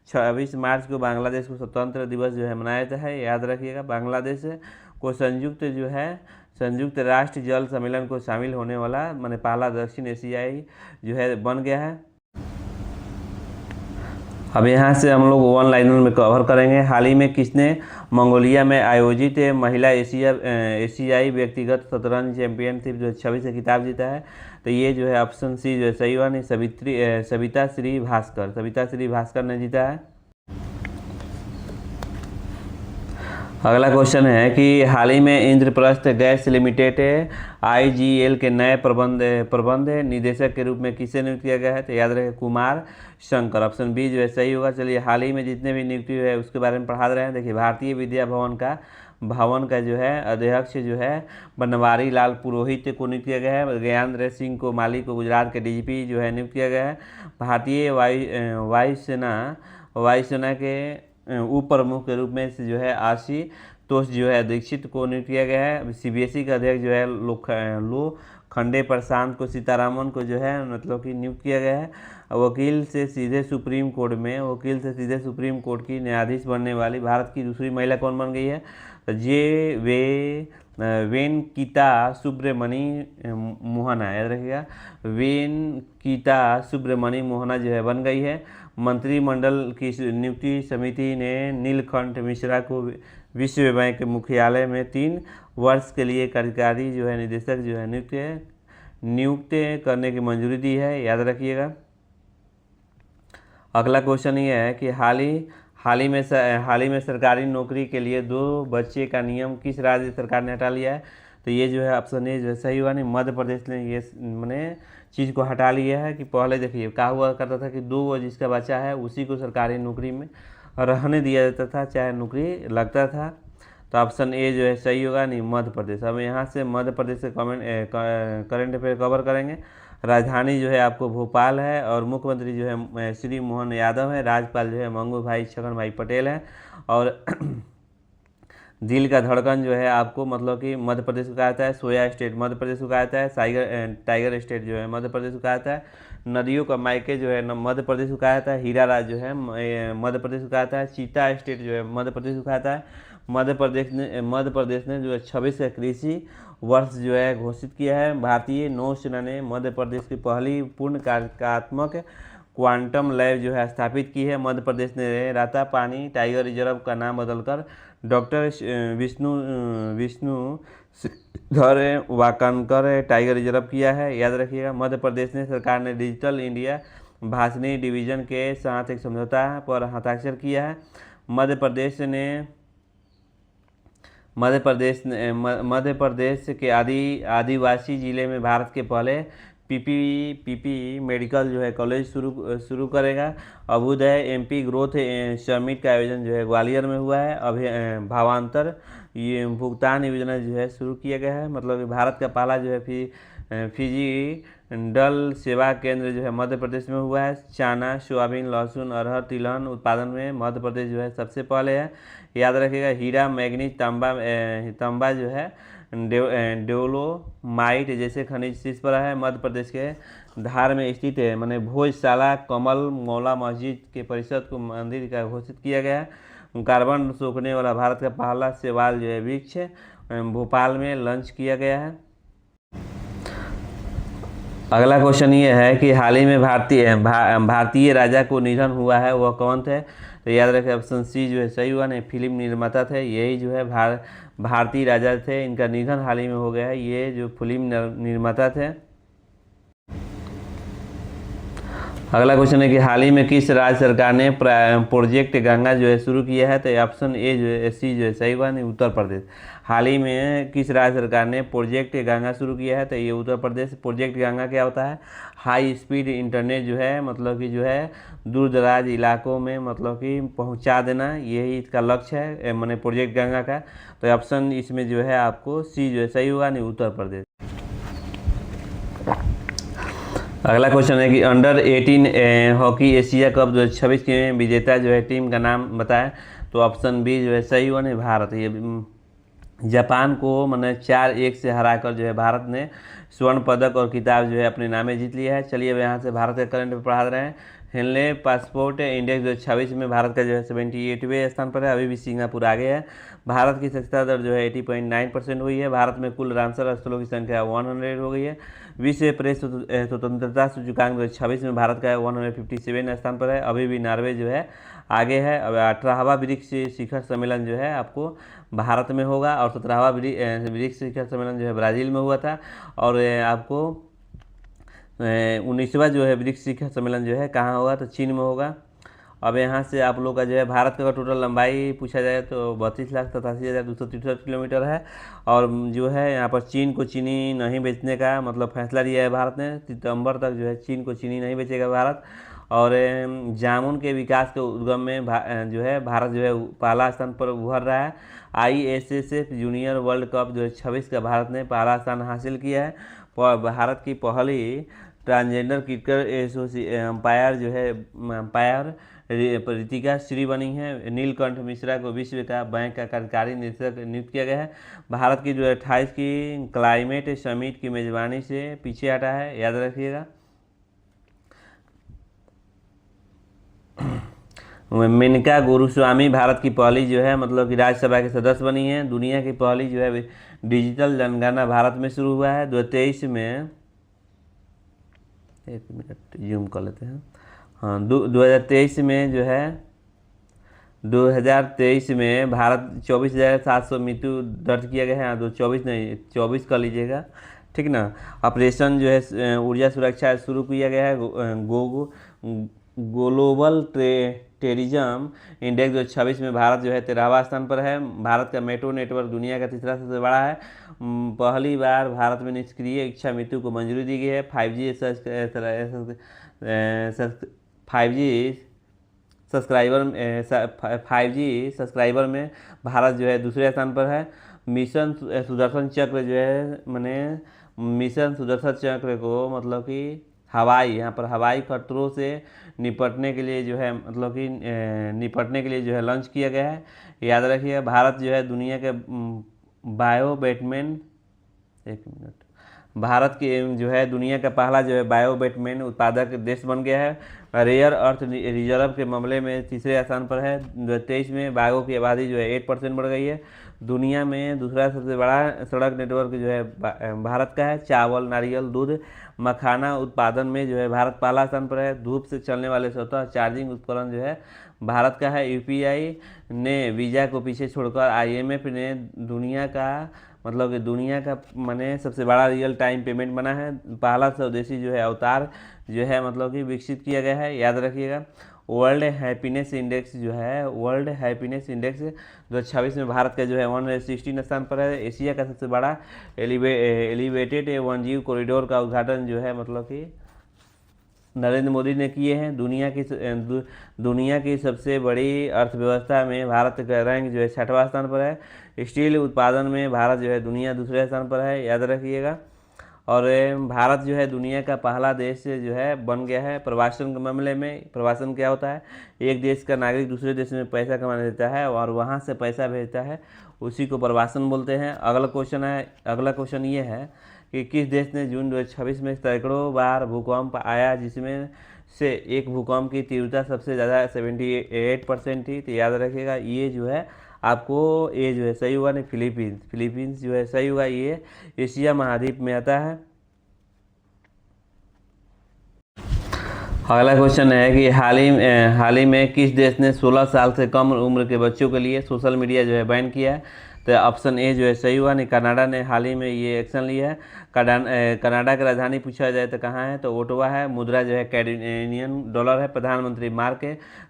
26 मार्च को बांग्लादेश को स्वतंत्र दिवस जो है मनाया जाता है, याद रखिएगा। बांग्लादेश को संयुक्त राष्ट्र जल सम्मेलन को शामिल होने वाला माने पहला दक्षिण एशियाई जो है बन गया है। अब यहाँ से हम लोग वन लाइनर में कवर करेंगे। हाल ही में किसने मंगोलिया में आयोजित महिला एशियाई व्यक्तिगत शतरंज चैंपियनशिप जो 26 से खिताब जीता है? तो ये जो है ऑप्शन सी जो है सही हुआ। नहीं, सविता श्री भास्कर ने जीता है। अगला क्वेश्चन है कि हाल ही में इंद्रप्रस्थ गैस लिमिटेड IGL के नए प्रबंध निदेशक के रूप में किसे नियुक्त किया गया है? तो याद रखें कुमार शंकर। ऑप्शन बी जो है सही होगा। चलिए हाल ही में जितने भी नियुक्ति हुए उसके बारे में पढ़ा रहे हैं। देखिए भारतीय विद्या भवन का जो है अध्यक्ष जो है बनवारी लाल पुरोहित को नियुक्त किया गया है। ज्ञानेंद्र सिंह को माली को गुजरात के DGP जो है नियुक्त किया गया है। भारतीय वायुसेना के उप प्रमुख के रूप में से जो है आशुतोष जो है दीक्षित को नियुक्त किया गया है। CBSE का अध्यक्ष जो है लोखंडे प्रशांत को सीतारामन को जो है मतलब कि नियुक्त किया गया है। वकील से सीधे सुप्रीम कोर्ट की न्यायाधीश बनने वाली भारत की दूसरी महिला कौन बन गई है? तो वेनकिता सुब्रमणी मोहना, याद रखिएगा। वेनकिता सुब्रमणी मोहना जो है बन गई है। मंत्रिमंडल की नियुक्ति समिति ने नीलकंठ मिश्रा को विश्व बैंक के मुख्यालय में 3 वर्ष के लिए कार्यकारी जो है निदेशक जो है नियुक्त करने की मंजूरी दी है, याद रखिएगा। अगला क्वेश्चन ये है कि हाल ही में सरकारी नौकरी के लिए 2 बच्चे का नियम किस राज्य सरकार ने हटा लिया है? तो ये जो है ऑप्शन ए जो है सही हुआ। नहीं, मध्य प्रदेश ने ये मैंने चीज़ को हटा लिया है कि पहले देखिए क्या हुआ करता था कि 2 जिसका बच्चा है उसी को सरकारी नौकरी में रहने दिया जाता था, चाहे नौकरी लगता था। तो ऑप्शन ए जो है सही होगा। नहीं, मध्य प्रदेश। अब यहाँ से मध्य प्रदेश से करंट अफेयर कवर करेंगे। राजधानी जो है आपको भोपाल है और मुख्यमंत्री जो है श्री मोहन यादव है। राज्यपाल जो है मंगू भाई छगन भाई पटेल है। और दिल का धड़कन जो है आपको मतलब कि मध्य प्रदेश को कहा जाता है। सोया स्टेट मध्य प्रदेश को कहा जाता है। टाइगर स्टेट जो है मध्य प्रदेश को कहा जाता है। नदियों का मायके जो है मध्य प्रदेश को कहा जाता है। हीरा राज जो है मध्य प्रदेश को कहा जाता है। चीता स्टेट जो है मध्य प्रदेश को कहा जाता है। मध्य प्रदेश ने जो है 26 का कृषि वर्ष जो है घोषित किया है। भारतीय नौसेना ने मध्य प्रदेश की पहली पूर्ण कार्यात्मक क्वांटम लैब जो है स्थापित की है। मध्य प्रदेश ने रातापानी टाइगर रिजर्व का नाम बदलकर डॉक्टर विष्णु धर वाकानकर टाइगर रिजर्व किया है, याद रखिएगा। मध्य प्रदेश ने सरकार ने डिजिटल इंडिया भाषणी डिवीजन के साथ एक समझौता पर हस्ताक्षर किया है। मध्य प्रदेश के आदिवासी जिले में भारत के पहले पीपी मेडिकल जो है कॉलेज शुरू करेगा। अभ्युदय एमपी ग्रोथ समिट का आयोजन जो है ग्वालियर में हुआ है। भावांतर ये भुगतान योजना जो है शुरू किया गया है, मतलब कि भारत का पहला जो है फिजी डल सेवा केंद्र जो है मध्य प्रदेश में हुआ है। चना, सोयाबीन, लहसुन, अरहर, तिलहन उत्पादन में मध्य प्रदेश जो है सबसे पहले है, याद रखिएगा। हीरा, मैग्नीज, तांबा जो है डेलोमाइट जैसे खनिज शीर्ष पर है। मध्य प्रदेश के धार में स्थित है मैंने भोजशाला कमल मौला मस्जिद के परिषद को मंदिर का घोषित किया गया है। कार्बन सोखने वाला भारत का पहला शैवाल जो है वृक्ष भोपाल में लॉन्च किया गया है। अगला क्वेश्चन ये है कि हाल ही में भारतीय राजा को निधन हुआ है, वह कौन थे? तो याद रखें ऑप्शन सी जो है सही हुआ। नहीं, फिल्म निर्माता थे, यही जो है भारतीय राजा थे, इनका निधन हाल ही में हो गया है, ये जो फिल्म निर्माता थे। अगला क्वेश्चन है कि हाल ही में किस राज्य सरकार ने प्रोजेक्ट गंगा जो है शुरू किया है? तो ऑप्शन ए जो है सी जो है सही हुआ। नहीं, उत्तर प्रदेश। हाल ही में किस राज्य सरकार ने प्रोजेक्ट गंगा शुरू किया है? तो ये उत्तर प्रदेश। प्रोजेक्ट गंगा क्या होता है? हाई स्पीड इंटरनेट जो है मतलब कि जो है दूर दराज इलाकों में मतलब कि पहुंचा देना, यही इसका लक्ष्य है मैंने प्रोजेक्ट गंगा का। तो ऑप्शन इसमें जो है आपको सी जो है सही हुआ। नहीं, उत्तर प्रदेश। अगला क्वेश्चन है कि अंडर 18 हॉकी एशिया कप 2026 के विजेता जो है टीम का नाम बताएं? तो ऑप्शन बी जो है सही हुआ। नहीं, भारत। ये जापान को मैंने 4-1 से हराकर जो है भारत ने स्वर्ण पदक और किताब जो है अपने नामे जीत लिया है। चलिए अब यहाँ से भारत का करंट अफेयर पढ़ा रहे हैं। हेनले पासपोर्ट इंडेक्स 2026 में भारत का जो है 78वें स्थान पर है, अभी भी सिंगापुर आगे है। भारत की साक्षरता दर जो है 80.9% हुई है। भारत में कुल रामसर स्थलों की संख्या 100 हो गई है। विश्व प्रेस स्वतंत्रता सूचकांक 2026 में भारत का 157 स्थान पर है, अभी भी नॉर्वे जो है आगे है। अब 18वां ब्रिक्स शिखर सम्मेलन जो है आपको भारत में होगा और 17वां ब्रिक्स शिखर सम्मेलन जो है ब्राज़ील में हुआ था। और आपको 19वां जो है ब्रिक्स शिखर सम्मेलन जो है कहाँ होगा? तो चीन में होगा। अब यहाँ से आप लोग का जो है भारत का टोटल लंबाई पूछा जाए तो 32,87,263 किलोमीटर है। और जो है यहाँ पर चीन को चीनी नहीं बेचने का मतलब फैसला लिया है भारत ने। सितंबर तक जो है चीन को चीनी नहीं बेचेगा भारत। और जामुन के विकास के उद्गम में जो है भारत जो है पहला स्थान पर उभर रहा है। ISSF जूनियर वर्ल्ड कप 2026 का भारत ने पहला स्थान हासिल किया है। भारत की पहली ट्रांसजेंडर क्रिकेट अंपायर जो है अंपायर रितिका श्री बनी है। नीलकंठ मिश्रा को विश्व का बैंक का कार्यकारी निदेशक नियुक्त किया गया है। भारत की जो 28 की क्लाइमेट समिट की मेजबानी से पीछे हटा है, याद रखिएगा। मेनका गोस्वामी भारत की पहली जो है मतलब कि राज्यसभा के सदस्य बनी है। दुनिया की पहली जो है डिजिटल जनगणना भारत में शुरू हुआ है 2023 में। एक मिनट जूम कर लेते हैं। हाँ, 2023 में जो है 2023 में भारत 24,700 मृत्यु दर्ज किया गया है। 24 नहीं 24 कर लीजिएगा, ठीक ना। ऑपरेशन जो है ऊर्जा सुरक्षा शुरू किया गया है। ग्लोबल टेररिज्म इंडेक्स 2026 में भारत जो है 13वां स्थान पर है। भारत का मेट्रो नेटवर्क दुनिया का तीसरा सबसे बड़ा है। पहली बार भारत में निष्क्रिय इच्छा मृत्यु को मंजूरी दी गई है। 5G सब्सक्राइबर में भारत जो है दूसरे स्थान पर है। मिशन सुदर्शन चक्र जो है मैंने मिशन सुदर्शन चक्र को मतलब कि यहाँ पर हवाई खतरों से निपटने के लिए जो है मतलब कि निपटने के लिए जो है लॉन्च किया गया है, याद रखिए। भारत जो है दुनिया के बायो बैटमैन एक मिनट भारत की जो है दुनिया का पहला जो है बायोबैटमैन उत्पादक देश बन गया है। रेयर अर्थ रिजर्व के मामले में तीसरे स्थान पर है। 2023 में बाघों की आबादी जो है 8% बढ़ गई है। दुनिया में दूसरा सबसे बड़ा सड़क नेटवर्क जो है भारत का है। चावल, नारियल, दूध, मखाना उत्पादन में जो है भारत पहला स्थान पर है। धूप से चलने वाले स्वतः चार्जिंग उपकरण जो है भारत का है। यूपीआई ने वीज़ा को पीछे छोड़कर आईएमएफ ने दुनिया का मतलब कि दुनिया का माने सबसे बड़ा रियल टाइम पेमेंट बना है। पहला स्वदेशी जो है अवतार जो है मतलब कि विकसित किया गया है, याद रखिएगा। वर्ल्ड हैप्पीनेस इंडेक्स जो है वर्ल्ड हैप्पीनेस इंडेक्स 2026 में भारत का जो है 116 स्थान पर है। एशिया का सबसे बड़ा एलिवेटेड वन्यजीव कॉरिडोर का उद्घाटन जो है मतलब कि नरेंद्र मोदी ने किए हैं। दुनिया की सबसे बड़ी अर्थव्यवस्था में भारत का रैंक जो है 6वां स्थान पर है। स्टील उत्पादन में भारत जो है दुनिया दूसरे स्थान पर है, याद रखिएगा। और भारत जो है दुनिया का पहला देश जो है बन गया है प्रवासन के मामले में। प्रवासन क्या होता है? एक देश का नागरिक दूसरे देश में पैसा कमाने देता है और वहाँ से पैसा भेजता है, उसी को प्रवासन बोलते हैं। अगला क्वेश्चन ये है कि किस देश ने जून 2026 में सैकड़ों बार भूकंप आया, जिसमें से एक भूकंप की तीव्रता सबसे ज़्यादा 78% थी? तो याद रखिएगा ये जो है आपको ये जो है सही होगा नहीं, फिलीपींस जो है सही होगा। ये एशिया महाद्वीप में आता है। अगला क्वेश्चन है कि हाल ही में किस देश ने 16 साल से कम उम्र के बच्चों के लिए सोशल मीडिया जो है बैन किया है? तो ऑप्शन ए जो है सही हुआ नहीं, कनाडा ने हाल ही में ये एक्शन लिया है। कनाडा की राजधानी पूछा जाए तो कहाँ है? तो ओटावा है। मुद्रा जो है कैनेडियन डॉलर है। प्रधानमंत्री मार्क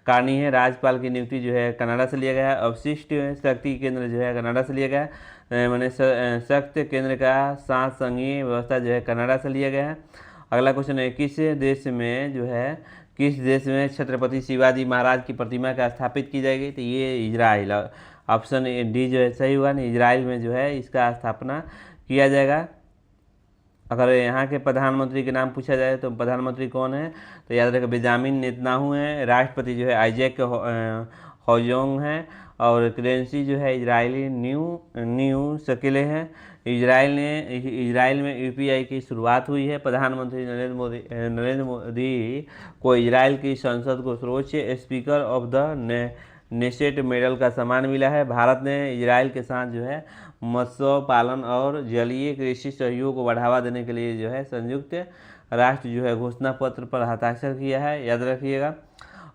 कार्नी है। राज्यपाल की नियुक्ति जो है कनाडा से लिया गया है। अवशिष्ट शक्ति केंद्र जो है कनाडा से लिया गया है। मैंने शक्ति केंद्र का 7 संघीय व्यवस्था जो है कनाडा से लिया गया है। अगला क्वेश्चन है किस देश में छत्रपति शिवाजी महाराज की प्रतिमा का स्थापित की जाएगी? तो ये इजराइल, ऑप्शन डी जो है सही होगा नहीं, इजराइल में जो है इसका स्थापना किया जाएगा। अगर यहाँ के प्रधानमंत्री के नाम पूछा जाए तो प्रधानमंत्री कौन है? तो याद रखें बेंजामिन नेतन्याहू हैं। राष्ट्रपति जो है आइजैक हेरोज़ोग हैं। और करेंसी जो है इजरायली न्यू शकीले हैं। इजराइल में यूपीआई की शुरुआत हुई है। प्रधानमंत्री नरेंद्र मोदी को इजराइल की संसद को सर्वोच्च speaker of the Knesset medal का सम्मान मिला है। भारत ने इजराइल के साथ जो है मत्स्य पालन और जलीय कृषि सहयोग को बढ़ावा देने के लिए जो है संयुक्त राष्ट्र जो है घोषणा पत्र पर हस्ताक्षर किया है, याद रखिएगा।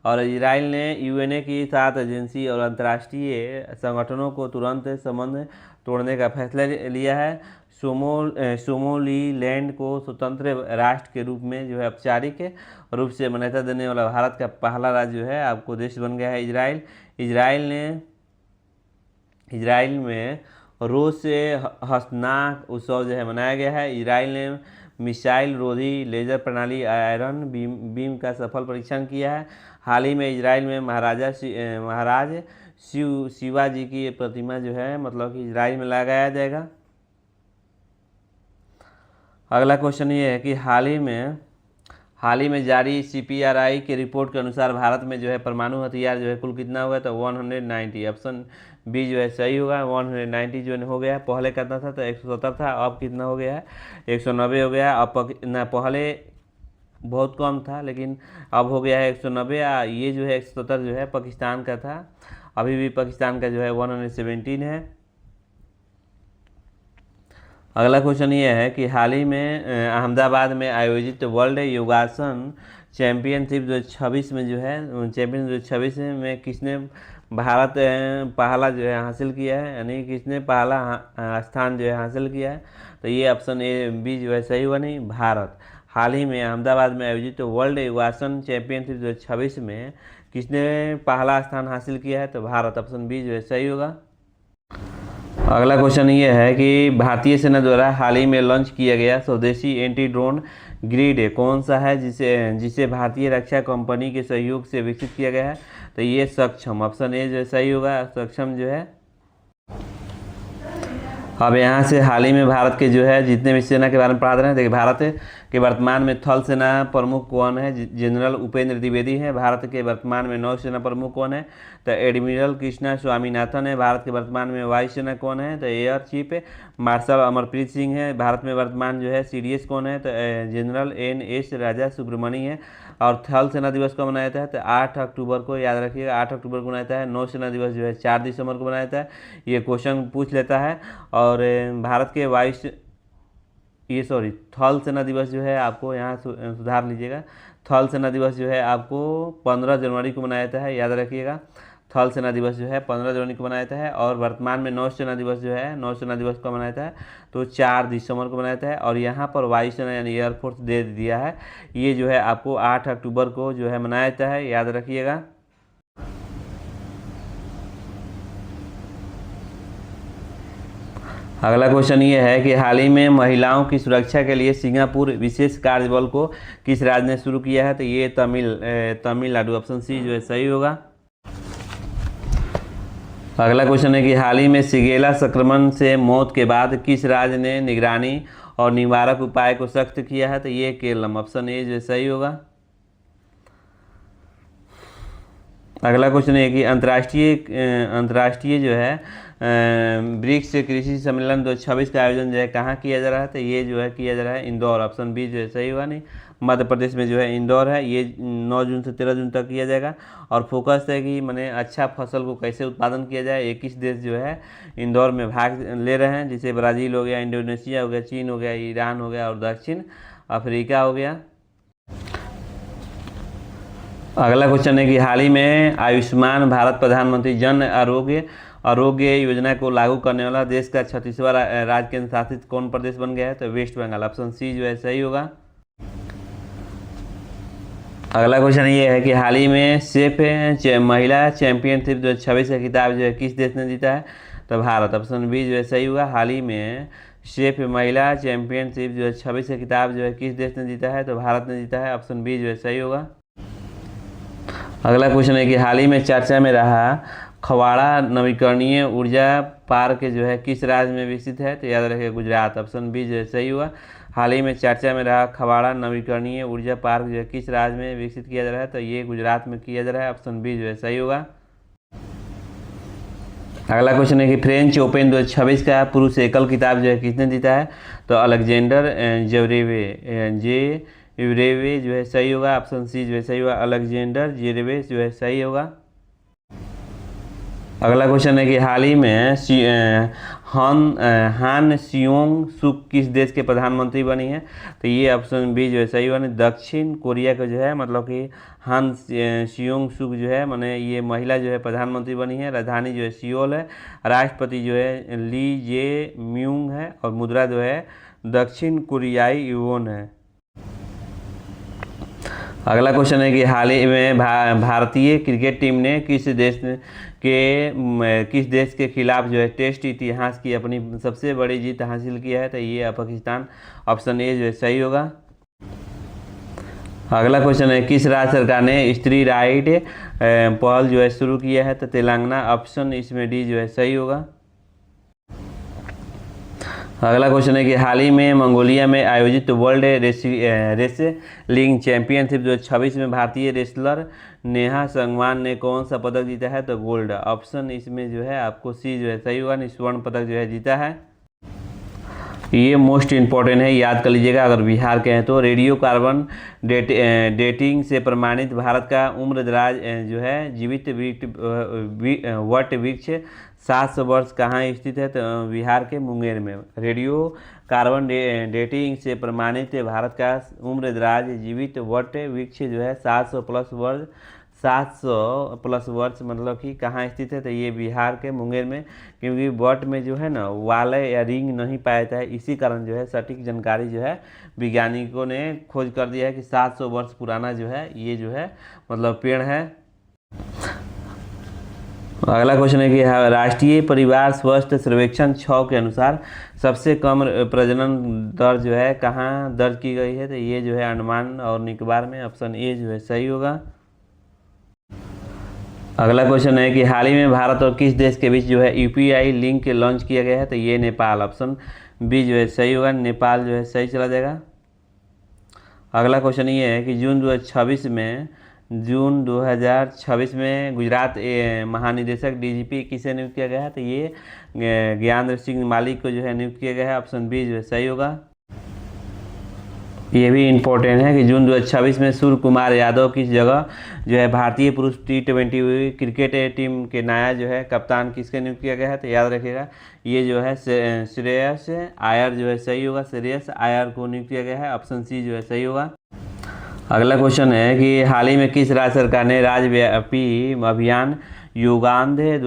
और इजराइल ने यूएनए की 7 एजेंसी और अंतर्राष्ट्रीय संगठनों को तुरंत संबंध तोड़ने का फैसला लिया है। सोमालिलैंड को स्वतंत्र राष्ट्र के रूप में जो है औपचारिक रूप से मान्यता देने वाला भारत का पहला राज्य जो है आपको देश बन गया है इजराइल। इजराइल में रोज से हसनाक उत्सव जो है मनाया गया है। इजराइल ने मिसाइल रोधी लेजर प्रणाली आयरन बीम का सफल परीक्षण किया है। हाल ही में इजराइल में महाराज शिवाजी की प्रतिमा जो है मतलब कि इजराइल में लगाया जाएगा। अगला क्वेश्चन ये है कि हाल ही में जारी CPRI की रिपोर्ट के अनुसार भारत में जो है परमाणु हथियार जो है कुल कितना हुआ? तो 190। ऑप्शन बी जो है सही होगा। 190 जो हो गया। पहले कितना था? तो 170 था। अब कितना हो गया है? 190 हो गया। अब पहले बहुत कम था लेकिन अब हो गया है 190। ये जो है 170 जो है पाकिस्तान का था। अभी भी पाकिस्तान का जो है 117 है। अगला क्वेश्चन ये है कि हाल ही में अहमदाबाद में आयोजित वर्ल्ड योगासन चैंपियनशिप 2026 में जो है चैंपियन 2026 में किसने भारत पहला जो है हासिल किया है, यानी किसने पहला स्थान जो है हासिल किया है? तो ये ऑप्शन ए बी जो है सही हुआ नहीं, भारत। हाल ही में अहमदाबाद में आयोजित वर्ल्ड योगासन चैंपियनशिप 2026 में किसने पहला स्थान हासिल किया है? तो भारत, ऑप्शन बी जो है सही होगा। अगला क्वेश्चन ये है कि भारतीय सेना द्वारा हाल ही में लॉन्च किया गया स्वदेशी एंटी ड्रोन ग्रिड कौन सा है जिसे भारतीय रक्षा कंपनी के सहयोग से विकसित किया गया है? तो ये सक्षम, ऑप्शन ए जो है सही होगा। सक्षम जो है। अब यहाँ से हाल ही में भारत के जो है जितने भी सेना के बारे में पढ़ा रहे हैं, देखिए भारत के वर्तमान में थल सेना प्रमुख कौन है? जनरल उपेंद्र द्विवेदी है। भारत के वर्तमान में नौसेना प्रमुख कौन है? तो एडमिरल कृष्णा स्वामीनाथन है। भारत के वर्तमान में वायुसेना कौन है? तो air chief marshal Amarpreet Singh है। भारत में वर्तमान जो है CDS कौन है? तो जनरल NS राजा सुब्रमणी है। और थल सेना दिवस को मनाया जाता है? तो 8 अक्टूबर को, याद रखिएगा 8 अक्टूबर को मनाया जाता है। नौसेना दिवस जो है 4 दिसंबर को मनाया जाता है। ये क्वेश्चन पूछ लेता है। और भारत के थल सेना दिवस जो है आपको यहाँ सुधार लीजिएगा। थल सेना दिवस जो है आपको 15 जनवरी को मनाया जाता है, याद रखिएगा। थल सेना दिवस जो है 15 जनवरी को मनाया जाता है। और वर्तमान में नौसेना दिवस जो है, नौसेना दिवस को मनाया जाता है तो 4 दिसंबर को मनाया जाता है। और यहाँ पर वायुसेना यानी एयरफोर्स दे दिया है, ये जो है आपको 8 अक्टूबर को जो है मनाया जाता है, याद रखिएगा। अगला क्वेश्चन ये है कि हाल ही में महिलाओं की सुरक्षा के लिए सिंगापुर विशेष कार्यबल को किस राज्य ने शुरू किया है? तो ये तमिलनाडु, ऑप्शन सी जो है सही होगा। अगला क्वेश्चन है कि हाल ही में शिगेला संक्रमण से मौत के बाद किस राज्य ने निगरानी और निवारक उपाय को सख्त किया है? तो ये केरलम, ऑप्शन ए जो सही होगा। अगला क्वेश्चन है कि अंतर्राष्ट्रीय जो है ब्रिक्स कृषि सम्मेलन 2026 का आयोजन जो है कहाँ किया जा रहा है? तो ये जो है किया जा रहा है इंदौर, ऑप्शन बी जो है सही होगा। नहीं, मध्य प्रदेश में जो है इंदौर है। ये 9 जून से 13 जून तक किया जाएगा। और फोकस है कि मैंने अच्छा फसल को कैसे उत्पादन किया जाए। 21 देश जो है इंदौर में भाग ले रहे हैं, जैसे ब्राज़ील हो गया, इंडोनेशिया हो गया, चीन हो गया, ईरान हो गया और दक्षिण अफ्रीका हो गया। अगला क्वेश्चन है कि हाल ही में आयुष्मान भारत प्रधानमंत्री जन आरोग्य योजना को लागू करने वाला देश का 36वां राज्य केंद्र शासित कौन प्रदेश बन गया है? तो वेस्ट बंगाल, ऑप्शन सी जो है सही होगा। अगला क्वेश्चन ये है कि हाल ही में सेफ महिला चैंपियनशिप 2026 का खिताब जो है किस देश ने जीता है? तो भारत, ऑप्शन बी जो है सही होगा। हाल ही में सेफ महिला चैंपियनशिप 2026 का खिताब जो है किस देश ने जीता है? तो भारत ने जीता है, ऑप्शन बी जो है सही होगा। अगला क्वेश्चन है कि हाल ही में चर्चा में रहा खवाड़ा नवीकरणीय ऊर्जा पार्क जो है किस राज्य में विकसित है? तो याद रखिए गुजरात, ऑप्शन बी जो है सही हुआ। हाल ही में चर्चा में रहा खवाड़ा नवीकरणीय ऊर्जा पार्क जो है किस राज्य में विकसित किया जा रहा है? तो ये गुजरात में किया जा रहा है, ऑप्शन बी जो है सही होगा। अगला क्वेश्चन है कि फ्रेंच ओपन 2026 का पुरुष एकल खिताब जो है किसने जीता है? तो अलेक्जेंडर जेवरेव जो है सही होगा, ऑप्शन सी जो है सही होगा। अलेक्जेंडर जेवरेव जो है सही होगा। अगला क्वेश्चन है कि हाल ही में हान सियोंग सुक किस देश के प्रधानमंत्री बनी है? तो ये ऑप्शन बी जो है सही होगा। दक्षिण कोरिया का जो है मतलब कि हान सियोंग सुक जो है माने ये महिला जो है प्रधानमंत्री बनी है। राजधानी जो है सियोल है। राष्ट्रपति जो है ली जे म्यूंग है और मुद्रा जो है दक्षिण कोरियाई युओन है। अगला क्वेश्चन है कि हाल ही में भारतीय क्रिकेट टीम ने किस देश के खिलाफ जो है टेस्ट इतिहास की अपनी सबसे बड़ी जीत हासिल किया है? तो ये पाकिस्तान, ऑप्शन ए जो है सही होगा। अगला क्वेश्चन है किस राज्य सरकार ने स्त्री राइट पहल जो है शुरू किया है? तो तेलंगाना, ऑप्शन इसमें डी जो है सही होगा। अगला क्वेश्चन है कि हाल ही में मंगोलिया में आयोजित वर्ल्ड रेसलिंग चैंपियनशिप 2026 में भारतीय रेसलर नेहा संगवान ने कौन सा पदक जीता है? तो गोल्ड, ऑप्शन इसमें जो है आपको सी जो है सही होगा। स्वर्ण पदक जो है जीता है। ये मोस्ट इम्पॉर्टेंट है, याद कर लीजिएगा अगर बिहार के हैं तो। रेडियो कार्बन डेटिंग से प्रमाणित भारत का उम्रदराज जो है जीवित वट वृक्ष 700 वर्ष कहाँ स्थित है? तो बिहार के मुंगेर में। रेडियो कार्बन डेटिंग से प्रमाणित भारत का उम्रदराज जीवित वट वृक्ष जो है 700 प्लस वर्ष मतलब कि कहाँ स्थित है? तो ये बिहार के मुंगेर में, क्योंकि वट में जो है ना वाले या रिंग नहीं पाया जाता है, इसी कारण जो है सटीक जानकारी जो है वैज्ञानिकों ने खोज कर दिया है कि 700 वर्ष पुराना जो है ये जो है मतलब पेड़ है। अगला क्वेश्चन है कि राष्ट्रीय परिवार स्वास्थ्य सर्वेक्षण 6 के अनुसार सबसे कम प्रजनन दर जो है कहाँ दर्ज की गई है? तो ये जो है अंडमान और निकोबार में, ऑप्शन ए जो है सही होगा। अगला क्वेश्चन है कि हाल ही में भारत और किस देश के बीच जो है UPI लिंक लॉन्च किया गया है? तो ये नेपाल, ऑप्शन बी जो है सही होगा। नेपाल जो है सही चला जाएगा। अगला क्वेश्चन ये है कि जून 2026 में गुजरात महानिदेशक डीजीपी किसे नियुक्त किया गया है? तो ये ज्ञानेंद्र सिंह मालिक को जो है नियुक्त किया गया है। ऑप्शन बी जो है सही होगा। ये भी इम्पोर्टेंट है कि जून 2026 में सूर्य कुमार यादव की जगह जो है भारतीय पुरुष T20 क्रिकेट टीम के नया जो है कप्तान किसके नियुक्त किया गया है? तो याद रखिएगा ये जो है श्रेयस अय्यर जो है सही होगा। श्रेयस अय्यर को नियुक्त किया गया है। ऑप्शन सी जो है सही होगा। अगला क्वेश्चन है कि हाल ही में किस राज्य सरकार ने राज्यव्यापी अभियान योगांधे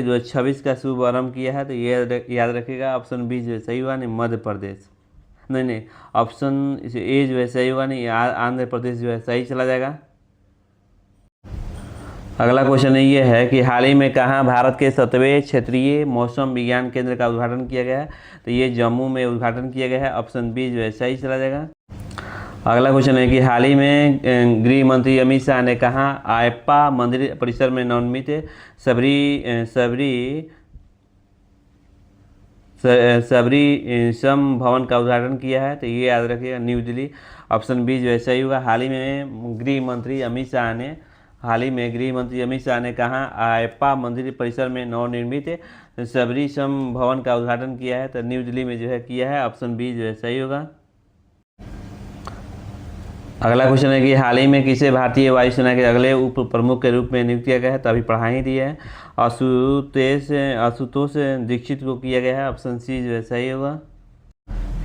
2026 का शुभारंभ किया है? तो ये याद रखिएगा। ऑप्शन बी जो है सही होगा। नहीं, मध्य प्रदेश, नहीं, ऑप्शन ए जो है सही होगा। नहीं, आंध्र प्रदेश जो है सही चला जाएगा। अगला क्वेश्चन ये है कि हाल ही में कहाँ भारत के 7वें क्षेत्रीय मौसम विज्ञान केंद्र का उद्घाटन किया गया है? तो ये जम्मू में उद्घाटन किया गया है। ऑप्शन बी जो है सही चला जाएगा। अगला क्वेश्चन है कि हाल ही में गृह मंत्री अमित शाह ने कहा अयप्पा मंदिर परिसर में नवनिर्मित सबरी सम भवन का उद्घाटन किया है? तो ये याद रखिएगा, न्यू दिल्ली। ऑप्शन बी जो है सही होगा। हाल ही में गृह मंत्री अमित शाह ने कहा अयप्पा मंदिर परिसर में नवनिर्मित सबरी सम भवन का उद्घाटन किया है? तो न्यू दिल्ली में जो है किया है। ऑप्शन बी जो है सही होगा। अगला क्वेश्चन है कि हाल ही में किसे भारतीय वायुसेना के अगले उप प्रमुख के रूप में नियुक्त किया गया है? तो अभी पढ़ा ही दिया है। आशुतोष दीक्षित को किया गया है। ऑप्शन सी जो है सही होगा।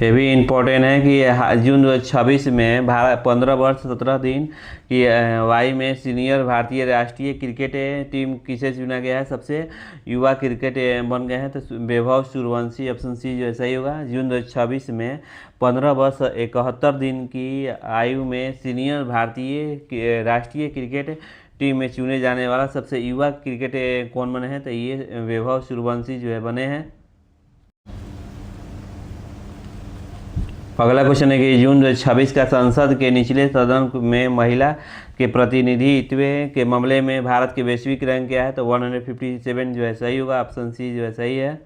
ये भी इम्पोर्टेंट है कि जून 2026 में भारत 15 वर्ष 17 दिन की वाई में सीनियर भारतीय राष्ट्रीय क्रिकेट टीम किसे चुना गया है? सबसे युवा क्रिकेट बन गए हैं। तो वैभव सूर्यवंशी। ऑप्शन सी जो है सही होगा। जून 2026 में 15 वर्ष 71 दिन की आयु में सीनियर भारतीय राष्ट्रीय क्रिकेट टीम में चुने जाने वाला सबसे युवा क्रिकेट कौन बने हैं? तो ये वैभव सूर्यवंशी जो है बने हैं। अगला क्वेश्चन है कि जून 2026 का संसद के निचले सदन में महिला के प्रतिनिधित्व के मामले में भारत के वैश्विक रैंक क्या है? तो 157 जो है सही होगा। ऑप्शन सी जो है सही है।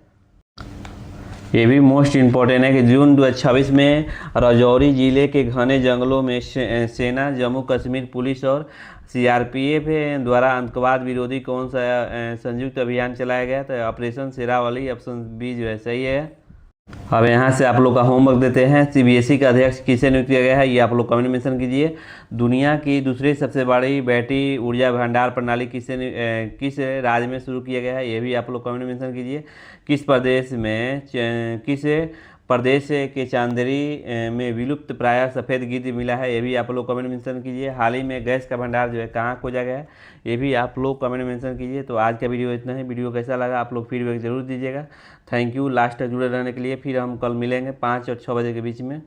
ये भी मोस्ट इम्पोर्टेंट है कि जून 2026 में राजौरी जिले के घने जंगलों में सेना, जम्मू कश्मीर पुलिस और CRPF द्वारा आतंकवाद विरोधी कौन सा संयुक्त अभियान चलाया गया? तो ऑपरेशन शेरावली। ऑप्शन बी जो है सही है। अब यहाँ से आप लोग का होमवर्क देते हैं। CBSE का अध्यक्ष किसे नियुक्त किया गया है? ये आप लोग कमेंट मेंशन कीजिए। दुनिया की दूसरी सबसे बड़ी बैटरी ऊर्जा भंडार प्रणाली किस राज्य में शुरू किया गया है? ये भी आप लोग कमेंट मेंशन कीजिए। किस प्रदेश के चांदेरी में विलुप्त प्राय सफ़ेद गिद्ध मिला है? ये भी आप लोग कमेंट मेंशन कीजिए। हाल ही में गैस का भंडार जो है कहाँ खोजा गया है? ये भी आप लोग कमेंट मेंशन कीजिए। तो आज का वीडियो इतना है। वीडियो कैसा लगा आप लोग फीडबैक जरूर दीजिएगा। थैंक यू लास्ट तक जुड़े रहने के लिए। फिर हम कल मिलेंगे 5 और 6 बजे के बीच में।